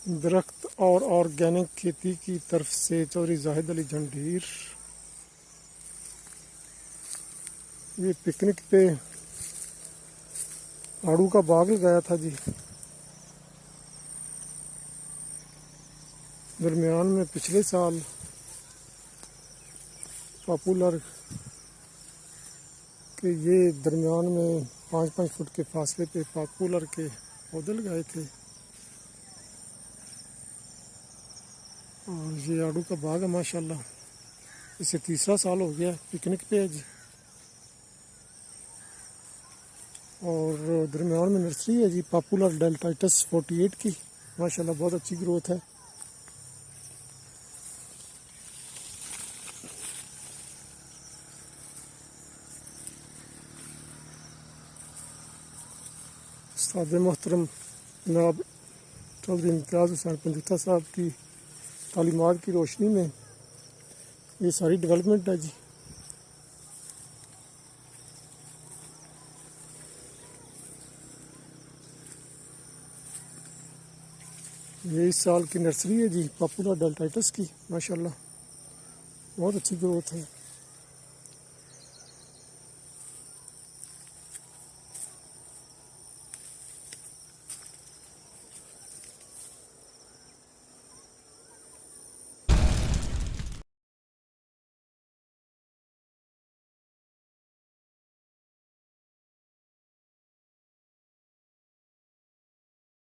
दरख्त और ऑर्गेनिक खेती की तरफ से चौधरी जाहिद अली जंडीर। ये पिकनिक पे आड़ू का बाग लगाया था जी। दरमियान में पिछले साल पॉपुलर के ये दरमियान में 5-5 फुट के फासले पे पॉपुलर के पौधे लगाए थे और ये आड़ू का बाग है माशाल्लाह। इसे तीसरा साल हो गया पिकनिक पे है जी। और दरमियान में नर्सरी है जी पॉपुलर डेल्टाइटस 48 की, माशाल्लाह बहुत अच्छी ग्रोथ है। उस्ताद मोहतरम जनाब चौधरी इम्तियाज़ हुसैन पंजुता साहब की तालीमात की रोशनी में ये सारी डेवलपमेंट है जी। ये इस साल की नर्सरी है जी पॉपुलर डेल्टाइटस की, माशाल्लाह बहुत अच्छी ग्रोथ है।